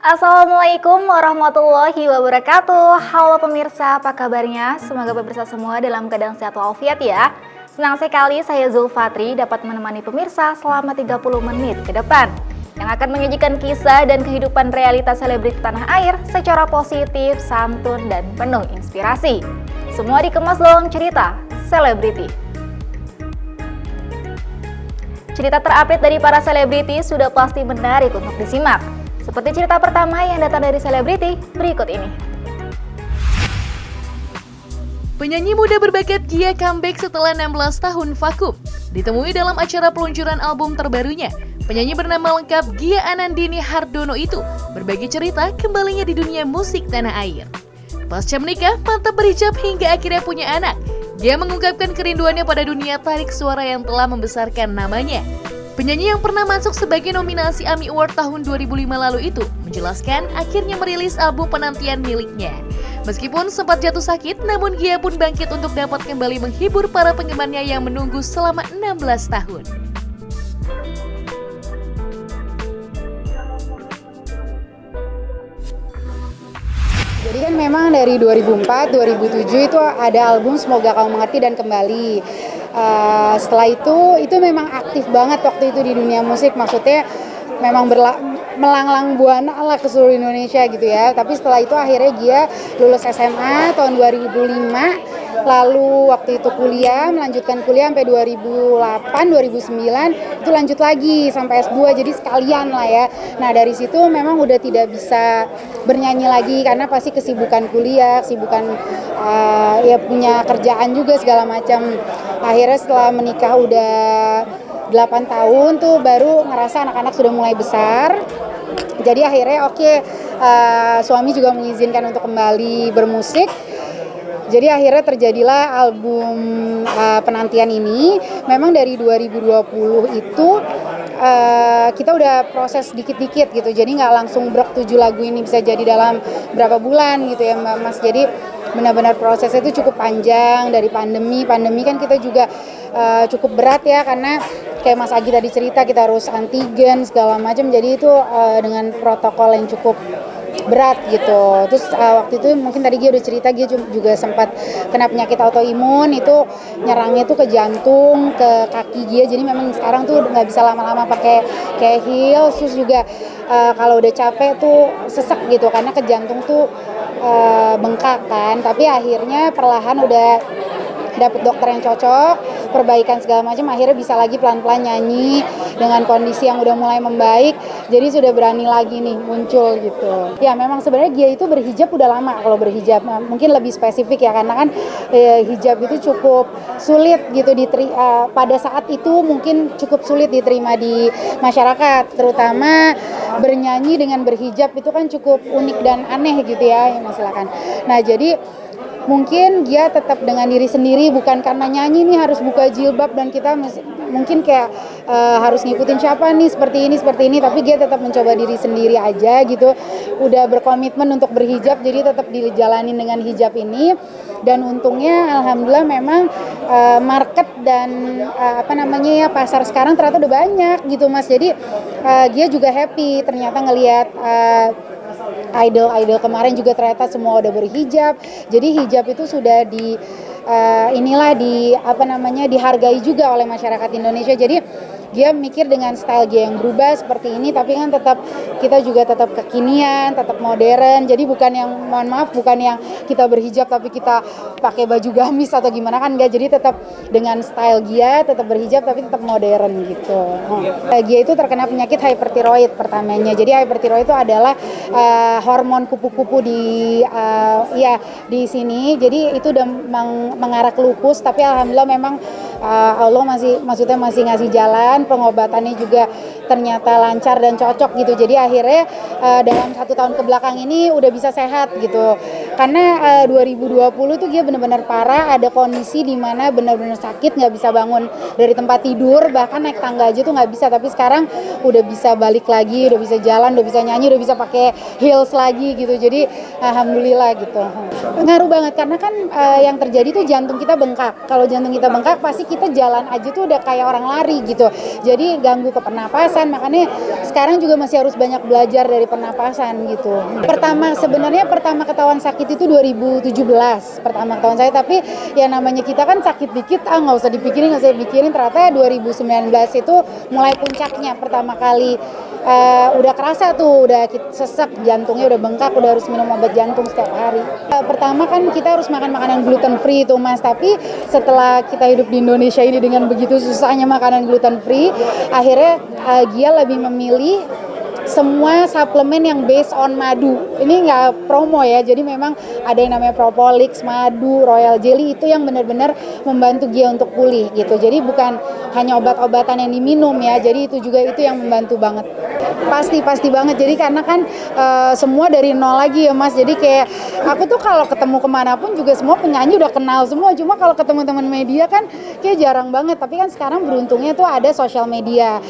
Assalamualaikum warahmatullahi wabarakatuh. Halo pemirsa, apa kabarnya? Semoga pemirsa semua dalam keadaan sehat walafiat ya. Senang sekali saya Zulfatri dapat menemani pemirsa selama 30 menit ke depan yang akan menyajikan kisah dan kehidupan realitas selebriti tanah air secara positif, santun, dan penuh inspirasi. Semua dikemas dalam cerita selebriti. Cerita terupdate dari para selebriti sudah pasti menarik untuk disimak. Seperti cerita pertama yang datang dari selebriti berikut ini. Penyanyi muda berbakat Gia comeback setelah 16 tahun vakum. Ditemui dalam acara peluncuran album terbarunya, penyanyi bernama lengkap Gia Anandini Hardono itu berbagi cerita kembalinya di dunia musik tanah air. Pasca menikah, mantap berhijab hingga akhirnya punya anak. Gia mengungkapkan kerinduannya pada dunia tarik suara yang telah membesarkan namanya. Penyanyi yang pernah masuk sebagai nominasi AMI Award tahun 2005 lalu itu menjelaskan akhirnya merilis album penantian miliknya. Meskipun sempat jatuh sakit, namun Gia pun bangkit untuk dapat kembali menghibur para penggemarnya yang menunggu selama 16 tahun. Jadi kan memang dari 2004, 2007 itu ada album Semoga Kau Mengerti dan Kembali. Setelah itu memang aktif banget waktu itu di dunia musik, maksudnya memang melanglang buana lah ke seluruh Indonesia gitu ya. Tapi setelah itu akhirnya dia lulus SMA tahun 2005, lalu waktu itu melanjutkan kuliah sampai 2008, 2009 itu lanjut lagi sampai S2, jadi sekalian lah ya. Nah dari situ memang udah tidak bisa bernyanyi lagi karena pasti kesibukan kuliah, kesibukan ya punya kerjaan juga segala macam. Akhirnya setelah menikah udah 8 tahun tuh baru ngerasa anak-anak sudah mulai besar. Jadi akhirnya suami juga mengizinkan untuk kembali bermusik. Jadi akhirnya terjadilah album penantian ini. Memang dari 2020 itu kita udah proses dikit-dikit gitu. Jadi nggak langsung 7 lagu ini bisa jadi dalam berapa bulan gitu ya Mas. Jadi benar-benar prosesnya itu cukup panjang. Dari pandemi kan kita juga cukup berat ya, karena kayak Mas Agi tadi cerita kita harus antigen segala macam, jadi itu dengan protokol yang cukup berat gitu. Terus waktu itu mungkin tadi Gia udah cerita, Gia juga sempat kena penyakit autoimun, itu nyerangnya tuh ke jantung, ke kaki Gia, jadi memang sekarang tuh nggak bisa lama-lama pakai kayak heels. Terus juga kalau udah capek tuh sesek gitu karena ke jantung tuh bengkak kan. Tapi akhirnya perlahan udah dapet dokter yang cocok, perbaikan segala macam, akhirnya bisa lagi pelan-pelan nyanyi dengan kondisi yang udah mulai membaik, jadi sudah berani lagi nih muncul gitu. Ya memang sebenarnya Gia itu berhijab udah lama kalau berhijab, mungkin lebih spesifik ya karena kan hijab itu cukup sulit gitu pada saat itu mungkin cukup sulit diterima di masyarakat, terutama bernyanyi dengan berhijab itu kan cukup unik dan aneh gitu ya silakan. Nah jadi mungkin dia tetap dengan diri sendiri, bukan karena nyanyi nih harus buka jilbab dan kita mungkin kayak harus ngikutin siapa nih seperti ini, tapi dia tetap mencoba diri sendiri aja gitu. Udah berkomitmen untuk berhijab, jadi tetap dijalanin dengan hijab ini. Dan untungnya alhamdulillah memang market dan pasar sekarang ternyata udah banyak gitu Mas. Jadi dia juga happy ternyata ngelihat idol kemarin juga ternyata semua udah berhijab. Jadi hijab itu sudah dihargai juga oleh masyarakat Indonesia. Jadi dia mikir dengan style dia yang berubah seperti ini, tapi kan kita juga tetap kekinian, tetap modern. Jadi bukan yang kita berhijab tapi kita pakai baju gamis atau gimana kan enggak. Jadi tetap dengan style dia, tetap berhijab tapi tetap modern gitu. Dia itu terkena penyakit hypertiroid pertamanya. Jadi hypertiroid itu adalah hormon kupu-kupu di sini. Jadi itu udah mengarah ke lupus, tapi alhamdulillah memang Allah masih ngasih jalan, pengobatannya juga ternyata lancar dan cocok gitu. Jadi akhirnya dalam 1 tahun kebelakang ini udah bisa sehat gitu. karena 2020 tuh dia benar-benar parah, ada kondisi di mana benar-benar sakit, nggak bisa bangun dari tempat tidur, bahkan naik tangga aja tuh nggak bisa. Tapi sekarang udah bisa balik lagi, udah bisa jalan, udah bisa nyanyi, udah bisa pakai heels lagi gitu. Jadi alhamdulillah gitu. Ngaruh banget karena kan yang terjadi tuh jantung kita bengkak. Kalau jantung kita bengkak pasti kita jalan aja tuh udah kayak orang lari gitu. Jadi ganggu ke pernapasan, makanya sekarang juga masih harus banyak belajar dari pernapasan gitu. Sebenarnya pertama ketahuan sakit itu 2017 pertama ketahuan saya, tapi ya namanya kita kan sakit dikit nggak usah dipikirin ternyata 2019 itu mulai puncaknya pertama kali. Udah kerasa tuh, udah sesek, jantungnya udah bengkak, udah harus minum obat jantung setiap hari. Pertama kan kita harus makan makanan gluten free itu Mas, tapi setelah kita hidup di Indonesia ini dengan begitu susahnya makanan gluten free, akhirnya Gia lebih memilih semua suplemen yang based on madu. Ini nggak promo ya, jadi memang ada yang namanya Propolis, madu, royal jelly, itu yang benar-benar membantu Gia untuk pulih gitu. Jadi bukan hanya obat-obatan yang diminum ya, jadi itu juga itu yang membantu banget. Pasti banget, jadi karena kan semua dari nol lagi ya Mas, jadi kayak aku tuh kalau ketemu kemanapun juga semua penyanyi udah kenal semua, cuma kalau ketemu teman media kan kayak jarang banget. Tapi kan sekarang beruntungnya tuh ada sosial media,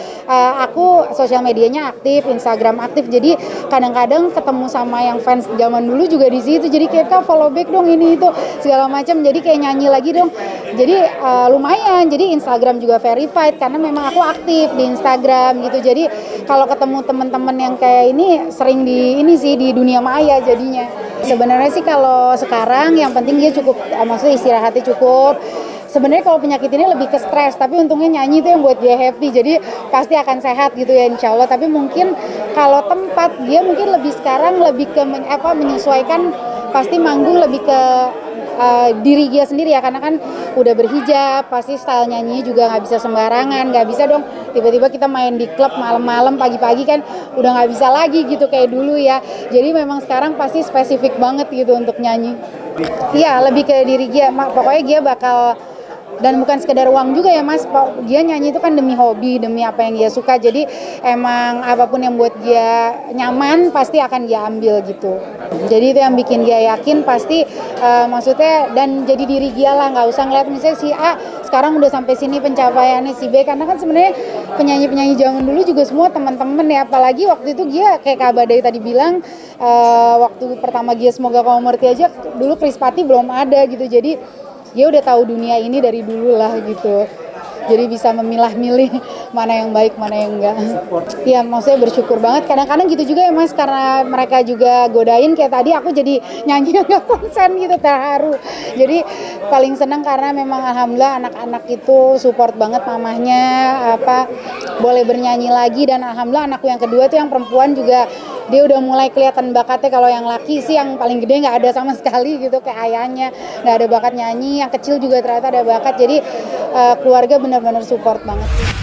aku sosial medianya aktif, Instagram aktif, jadi kadang-kadang ketemu sama yang fans zaman dulu juga di situ, jadi kayak Kak follow back dong ini itu segala macam, jadi kayak nyanyi lagi dong, jadi lumayan. Jadi Instagram juga verified karena memang aku aktif di Instagram gitu. Jadi kalau ketemu teman-teman yang kayak ini sering di dunia maya jadinya. Sebenarnya sih kalau sekarang yang penting dia cukup, maksudnya istirahatnya cukup. Sebenarnya kalau penyakit ini lebih ke stres, tapi untungnya nyanyi itu yang buat dia happy, jadi pasti akan sehat gitu ya insya Allah. Tapi mungkin kalau tempat dia mungkin lebih sekarang lebih ke menyesuaikan, pasti manggung lebih ke diri dia sendiri ya, karena kan udah berhijab, pasti style nyanyinya juga nggak bisa sembarangan, nggak bisa dong tiba-tiba kita main di klub malam-malam pagi-pagi kan udah nggak bisa lagi gitu kayak dulu ya. Jadi memang sekarang pasti spesifik banget gitu untuk nyanyi. Iya, lebih ke diri dia, pokoknya dia bakal. Dan bukan sekedar uang juga ya Mas, dia nyanyi itu kan demi hobi, demi apa yang dia suka, jadi emang apapun yang buat dia nyaman pasti akan dia ambil gitu. Jadi itu yang bikin dia yakin pasti, maksudnya, dan jadi diri dia lah, nggak usah ngeliat misalnya si A sekarang udah sampai sini pencapaiannya, si B, karena kan sebenarnya penyanyi-penyanyi zaman dulu juga semua teman-teman ya, apalagi waktu itu dia kayak Kak Badai tadi bilang, waktu pertama dia Semoga Kau Mengerti aja dulu Krispati belum ada gitu, jadi dia udah tahu dunia ini dari dulu lah gitu. Jadi bisa memilah-milih mana yang baik, mana yang enggak. Iya, maksudnya bersyukur banget. Kadang-kadang gitu juga ya Mas, karena mereka juga godain kayak tadi aku jadi nyanyi nggak konsen gitu, terharu. Jadi paling seneng karena memang alhamdulillah anak-anak itu support banget mamahnya, boleh bernyanyi lagi, dan alhamdulillah anakku yang kedua tuh yang perempuan juga dia udah mulai kelihatan bakatnya. Kalau yang laki sih yang paling gede nggak ada sama sekali gitu, kayak ayahnya nggak ada bakat nyanyi, yang kecil juga ternyata ada bakat. Jadi keluarga benar-benar support banget.